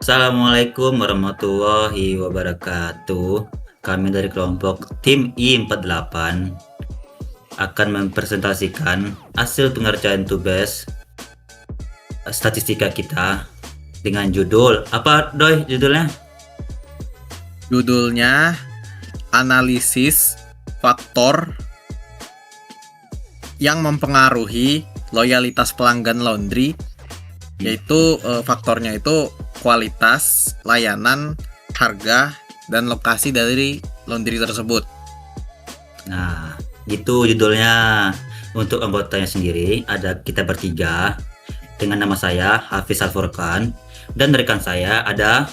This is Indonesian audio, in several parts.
Assalamualaikum warahmatullahi wabarakatuh. Kami dari kelompok tim I48 akan mempresentasikan hasil pengerjaan tugas statistika kita dengan judul apa, Doi, judulnya? Judulnya analisis faktor yang mempengaruhi loyalitas pelanggan laundry, yaitu faktornya itu kualitas, layanan, harga, dan lokasi dari laundry tersebut. Nah, itu judulnya. Untuk anggotanya sendiri ada kita bertiga dengan nama saya Hafiz Al-Furqan dan rekan saya ada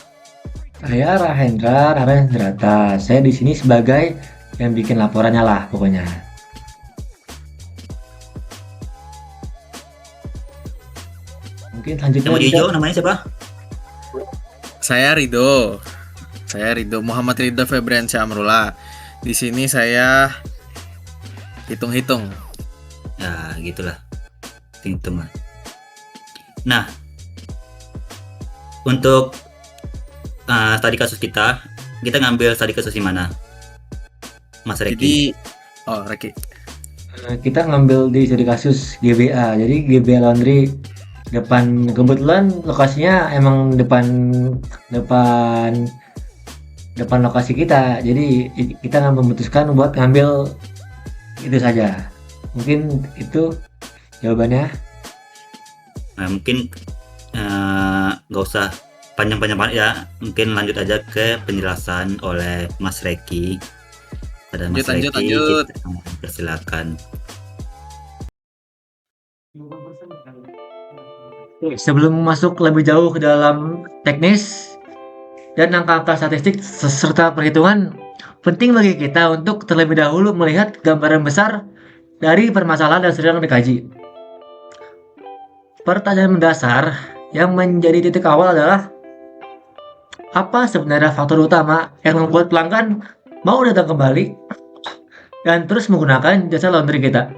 Saya Rahendra Narendrata. Saya di sini sebagai yang bikin laporannya lah pokoknya. Mungkin selanjutnya yang kita hijau, namanya siapa? Saya Ridho Muhammad Ridho Febriansyah Amrullah. Di sini saya hitung-hitung. Ya gitulah, hitung lah. Nah, untuk studi kasus kita ngambil studi kasus di mana, Mas Reki? Reki. kita ngambil di studi kasus GBA. Jadi GBA Laundry depan, kebetulan lokasinya emang depan lokasi kita. Jadi kita memutuskan buat ngambil itu saja. Mungkin itu jawabannya. Nah, mungkin nggak usah panjang-panjang ya, mungkin lanjut aja ke penjelasan oleh Mas Reki. Ada Mas Lanjut. Reki, persilakan. Sebelum masuk lebih jauh ke dalam teknis dan angka-angka statistik serta perhitungan, penting bagi kita untuk terlebih dahulu melihat gambaran besar dari permasalahan yang sedang dikaji. Pertanyaan mendasar yang menjadi titik awal adalah, apa sebenarnya faktor utama yang membuat pelanggan mau datang kembali dan terus menggunakan jasa laundry kita?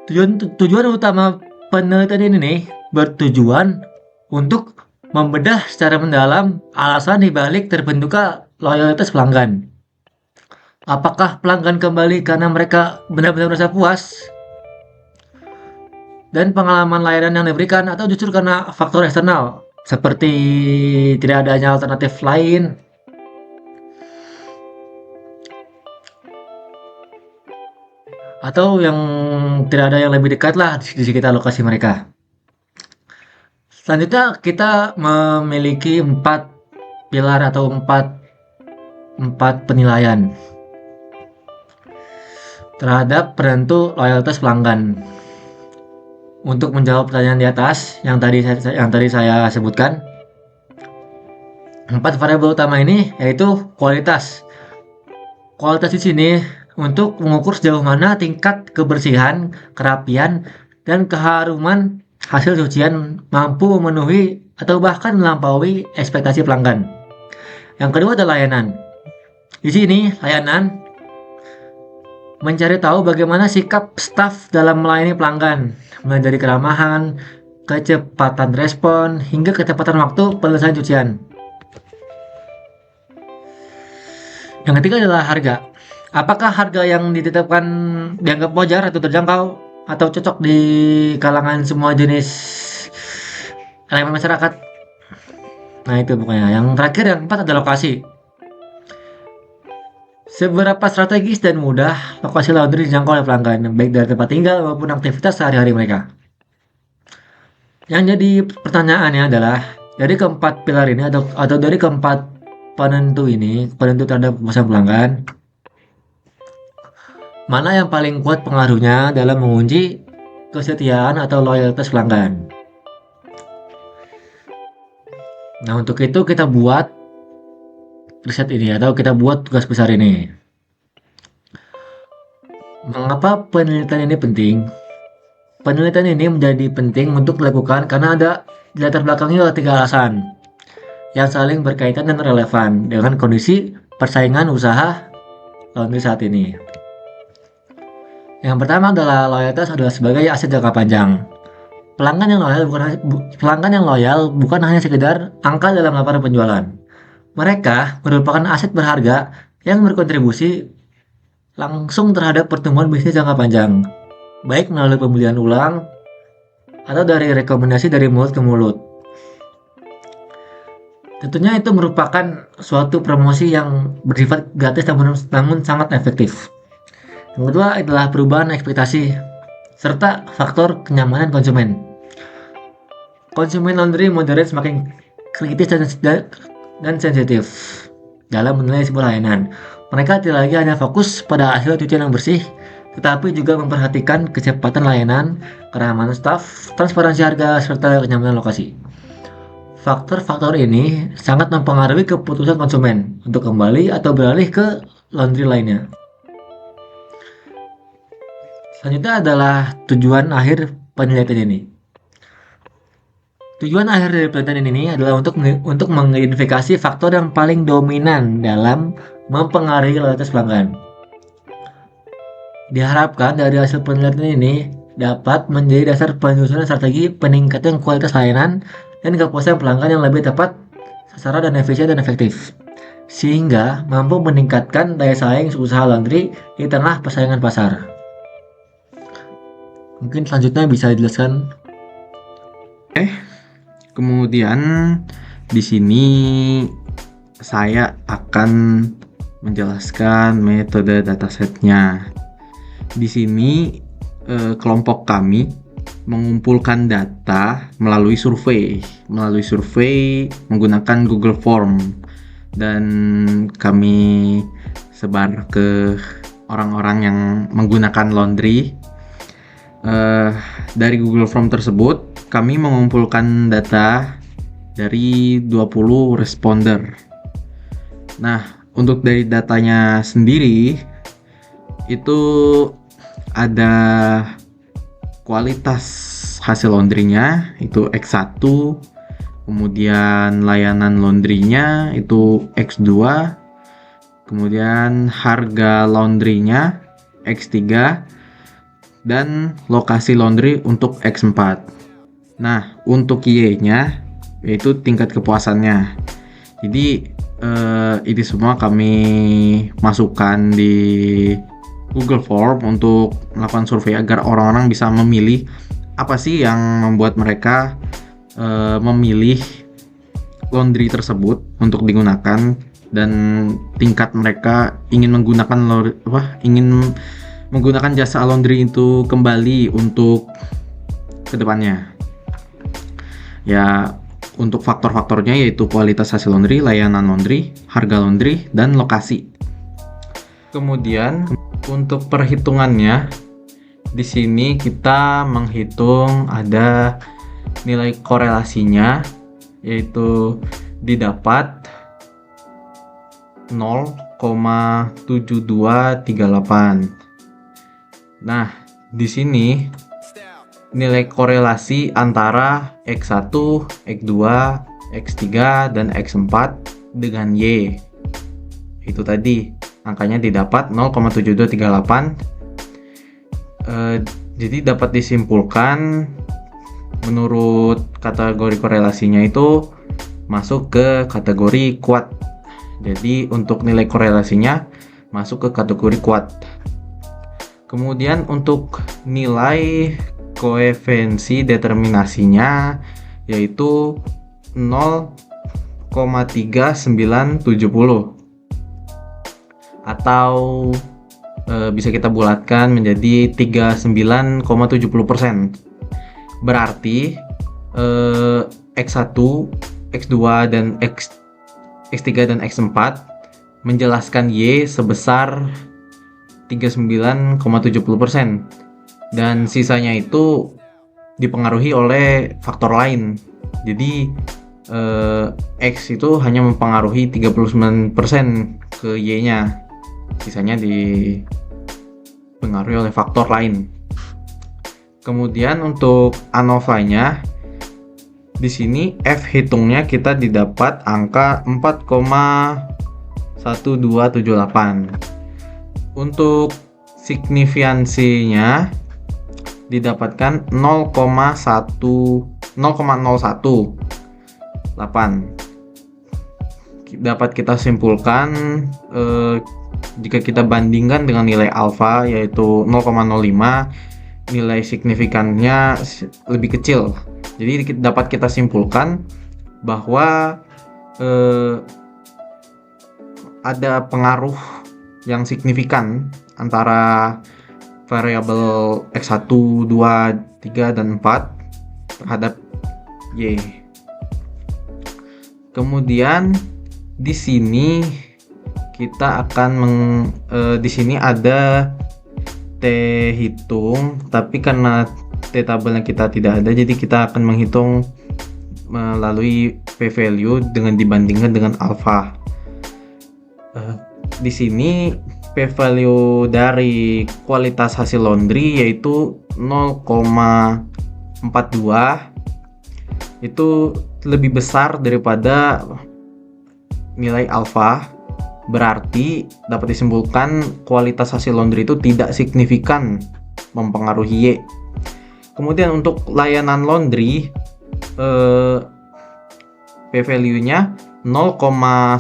Tujuan utama penelitian ini bertujuan untuk membedah secara mendalam alasan dibalik terbentuknya loyalitas pelanggan. Apakah pelanggan kembali karena mereka benar-benar merasa puas dan pengalaman layanan yang diberikan, atau justru karena faktor eksternal seperti tidak adanya alternatif lain, atau yang tidak ada yang lebih dekat lah di sekitar lokasi mereka. Selanjutnya kita memiliki 4 pilar atau 4 penilaian terhadap penentu loyalitas pelanggan. Untuk menjawab pertanyaan di atas yang tadi saya sebutkan, 4 variabel utama ini yaitu kualitas. Kualitas di sini untuk mengukur sejauh mana tingkat kebersihan, kerapian, dan keharuman hasil cucian mampu memenuhi atau bahkan melampaui ekspektasi pelanggan. Yang kedua adalah layanan. Di sini layanan mencari tahu bagaimana sikap staf dalam melayani pelanggan, mulai dari keramahan, kecepatan respon, hingga ketepatan waktu penyelesaian cucian. Yang ketiga adalah harga. Apakah harga yang ditetapkan dianggap wajar atau terjangkau atau cocok di kalangan semua jenis elemen masyarakat? Nah itu pokoknya. Yang terakhir, yang keempat adalah lokasi. Seberapa strategis dan mudah lokasi laundry dijangkau oleh pelanggan, baik dari tempat tinggal maupun aktivitas sehari-hari mereka. Yang jadi pertanyaannya adalah, dari keempat pilar ini atau dari keempat penentu terhadap kepuasan pelanggan, mana yang paling kuat pengaruhnya dalam mengunci kesetiaan atau loyalitas pelanggan? Nah, untuk itu kita buat riset ini atau kita buat tugas besar ini. Mengapa penelitian ini penting? Penelitian ini menjadi penting untuk dilakukan karena ada di latar belakangnya 3 alasan yang saling berkaitan dan relevan dengan kondisi persaingan usaha laundry saat ini. Yang pertama adalah loyalitas adalah sebagai aset jangka panjang. pelanggan yang loyal bukan hanya sekedar angka dalam laporan penjualan. Mereka merupakan aset berharga yang berkontribusi langsung terhadap pertumbuhan bisnis jangka panjang, baik melalui pembelian ulang atau dari rekomendasi dari mulut ke mulut. Tentunya itu merupakan suatu promosi yang bersifat gratis namun sangat efektif. Yang kedua adalah perubahan ekspektasi serta faktor kenyamanan konsumen. Konsumen laundry modern semakin kritis dan sensitif dalam menilai sebuah layanan. Mereka tidak lagi hanya fokus pada hasil cucian yang bersih, tetapi juga memperhatikan kecepatan layanan, keramahan staf, transparansi harga, serta kenyamanan lokasi. Faktor-faktor ini sangat mempengaruhi keputusan konsumen untuk kembali atau beralih ke laundry lainnya. Selanjutnya adalah tujuan akhir penelitian ini. Tujuan akhir dari penelitian ini adalah untuk mengidentifikasi faktor yang paling dominan dalam mempengaruhi loyalitas pelanggan. Diharapkan dari hasil penelitian ini dapat menjadi dasar penyusunan strategi peningkatan kualitas layanan dan kepuasan pelanggan yang lebih tepat sasaran dan efisien dan efektif, sehingga mampu meningkatkan daya saing usaha laundry di tengah persaingan pasar. Mungkin selanjutnya bisa dijelaskan. Kemudian di sini saya akan menjelaskan metode datasetnya. Di sini kelompok kami mengumpulkan data melalui survei menggunakan Google Form, dan kami sebar ke orang-orang yang menggunakan laundry. Dari Google Form tersebut kami mengumpulkan data dari 20 responder. Nah, untuk dari datanya sendiri itu ada kualitas hasil laundrynya itu X1, kemudian layanan laundrynya itu X2, kemudian harga laundrynya X3, dan lokasi laundry untuk X4. Nah, untuk Y-nya yaitu tingkat kepuasannya. Jadi ini semua kami masukkan di Google Form untuk melakukan survei agar orang-orang bisa memilih apa sih yang membuat mereka memilih laundry tersebut untuk digunakan, dan tingkat mereka ingin menggunakan jasa laundry itu kembali untuk kedepannya. Ya, untuk faktor-faktornya yaitu kualitas hasil laundry, layanan laundry, harga laundry, dan lokasi. Kemudian untuk perhitungannya, di sini kita menghitung ada nilai korelasinya, yaitu didapat 0,7238. Nah, di sini nilai korelasi antara X1, X2, X3, dan X4 dengan Y. Itu tadi, angkanya didapat 0,7238. Jadi dapat disimpulkan menurut kategori korelasinya itu masuk ke kategori kuat. Jadi untuk nilai korelasinya masuk ke kategori kuat. Kemudian untuk nilai koefisiensi determinasinya yaitu 0,3970 atau bisa kita bulatkan menjadi 39,70%. Berarti X1, X2, dan X3 dan X4 menjelaskan Y sebesar 39,70%, dan sisanya itu dipengaruhi oleh faktor lain. Jadi X itu hanya mempengaruhi 39% ke Y-nya, sisanya dipengaruhi oleh faktor lain. Kemudian untuk ANOVA-nya, di sini F hitungnya kita didapat angka 4,1278. Untuk signifiansinya didapatkan 0,018. Dapat kita simpulkan jika kita bandingkan dengan nilai alfa yaitu 0,05, nilai signifikannya lebih kecil. Jadi dapat kita simpulkan bahwa ada pengaruh yang signifikan antara variabel X1, 2, 3, dan 4 terhadap Y. Kemudian di sini kita akan di sini ada T hitung, tapi karena T tabelnya kita tidak ada, jadi kita akan menghitung melalui P value dengan dibandingkan dengan alpha. Di sini P value dari kualitas hasil laundry yaitu 0,42, itu lebih besar daripada nilai alpha. Berarti dapat disimpulkan kualitas hasil laundry itu tidak signifikan mempengaruhi Y. Kemudian untuk layanan laundry P value-nya 0,12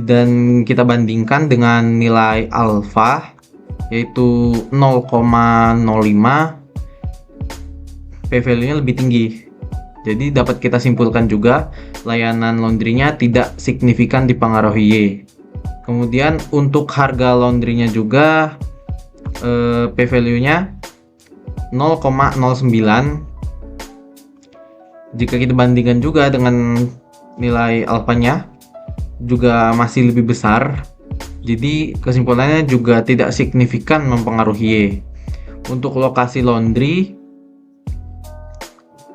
dan kita bandingkan dengan nilai alpha yaitu 0,05, P value-nya lebih tinggi. Jadi dapat kita simpulkan juga layanan laundry-nya tidak signifikan dipengaruhi Y. Kemudian untuk harga laundry-nya juga P value-nya 0,09. Jika kita bandingkan juga dengan nilai alfanya juga masih lebih besar. Jadi kesimpulannya juga tidak signifikan mempengaruhi Y. Untuk lokasi laundry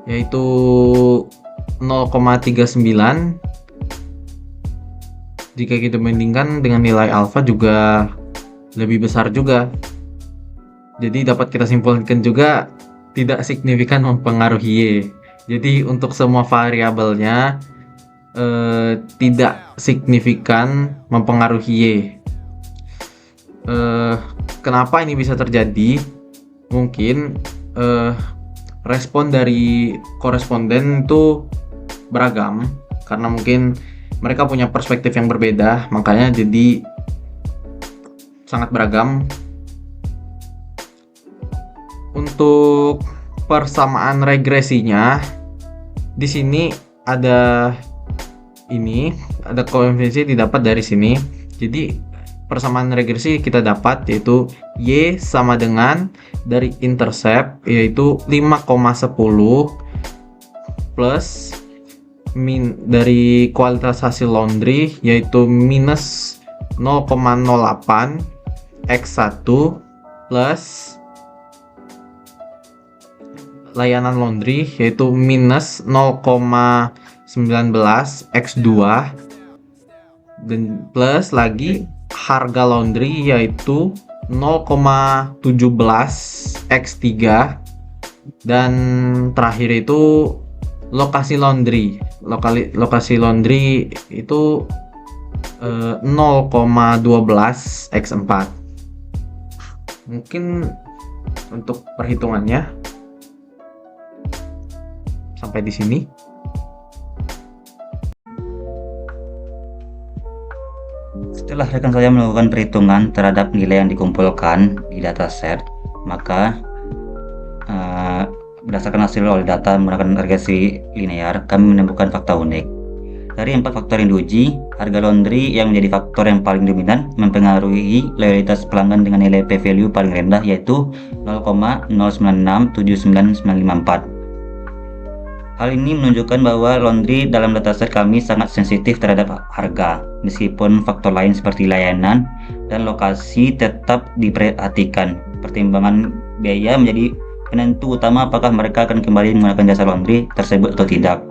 yaitu 0,39. Jika kita bandingkan dengan nilai alfa juga lebih besar juga. Jadi dapat kita simpulkan juga tidak signifikan mempengaruhi Y. Jadi untuk semua variabelnya tidak signifikan mempengaruhi Y. Kenapa ini bisa terjadi? Mungkin respon dari koresponden itu beragam karena mungkin mereka punya perspektif yang berbeda, makanya jadi sangat beragam. Untuk persamaan regresinya di sini ada koefisien didapat dari sini. Jadi persamaan regresi kita dapat yaitu Y sama dengan dari intercept yaitu 5,10 plus dari kualitas hasil laundry yaitu minus 0,08 X1 plus layanan laundry yaitu minus 0,19 X2 dan plus lagi harga laundry yaitu 0,17 X3 dan terakhir itu lokasi laundry. Lokasi laundry itu 0,12 X4. Mungkin untuk perhitungannya sampai di sini. Setelah rekan saya melakukan perhitungan terhadap nilai yang dikumpulkan di dataset, maka berdasarkan hasil oleh data menggunakan regresi linear, kami menemukan fakta unik. Dari 4 faktor yang diuji, harga laundry yang menjadi faktor yang paling dominan mempengaruhi loyalitas pelanggan dengan nilai p-value paling rendah yaitu 0,0967994. Hal ini menunjukkan bahwa laundry dalam dataset kami sangat sensitif terhadap harga, meskipun faktor lain seperti layanan dan lokasi tetap diperhatikan. Pertimbangan biaya menjadi penentu utama apakah mereka akan kembali menggunakan jasa laundry tersebut atau tidak.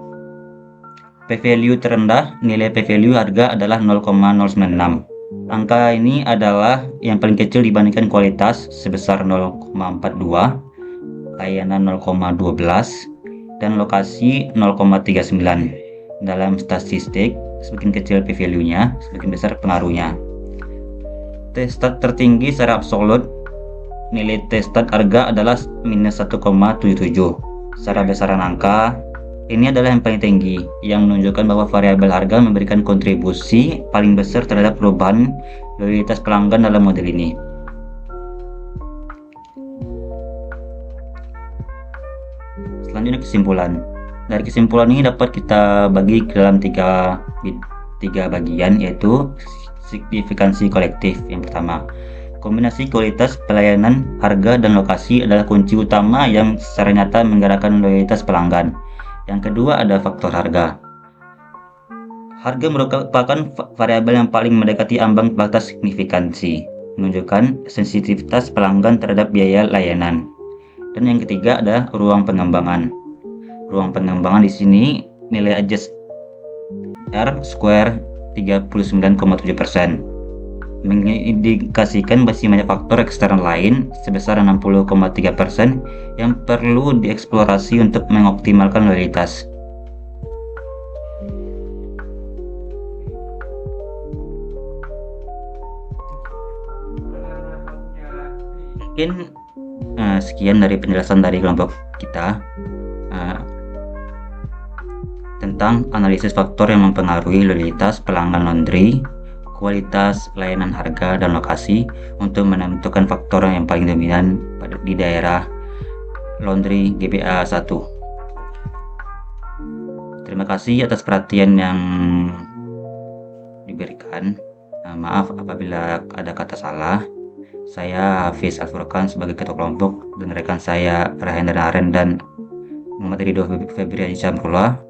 P-value terendah, nilai p-value harga adalah 0,096. Angka ini adalah yang paling kecil dibandingkan kualitas sebesar 0,42, layanan 0,12, dan lokasi 0,39. Dalam statistik, semakin kecil p-value-nya, semakin besar pengaruhnya. T-stat tertinggi secara absolut, nilai T-stat harga adalah minus 1,77. Secara besaran angka, ini adalah yang paling tinggi, yang menunjukkan bahwa variabel harga memberikan kontribusi paling besar terhadap perubahan loyalitas pelanggan dalam model ini. Selanjutnya kesimpulan. Dari kesimpulan ini dapat kita bagi ke dalam tiga bagian, yaitu signifikansi kolektif. Yang pertama, kombinasi kualitas, pelayanan, harga, dan lokasi adalah kunci utama yang secara nyata menggerakkan loyalitas pelanggan. Yang kedua ada faktor harga. Harga merupakan variabel yang paling mendekati ambang batas signifikansi, menunjukkan sensitivitas pelanggan terhadap biaya layanan. Dan yang ketiga ada ruang pengembangan. Ruang pengembangan di sini nilai adjust R square 39,7%, mengindikasikan masih banyak faktor eksternal lain sebesar 60,3% yang perlu dieksplorasi untuk mengoptimalkan loyalitas. Mungkin sekian dari penjelasan dari kelompok kita tentang analisis faktor yang mempengaruhi loyalitas pelanggan laundry, kualitas, layanan, harga, dan lokasi untuk menentukan faktor yang paling dominan di daerah laundry GBA 1. Terima kasih atas perhatian yang diberikan. Maaf apabila ada kata salah. Saya Hafiz Al-Furqan sebagai ketua kelompok, dan rekan saya Rahendra Naren dan Muhammad Ridho Febriadi Syamrullah.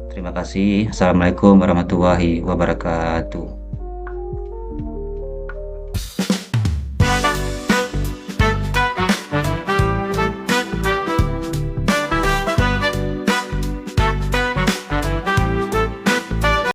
Terima kasih. Assalamualaikum warahmatullahi wabarakatuh.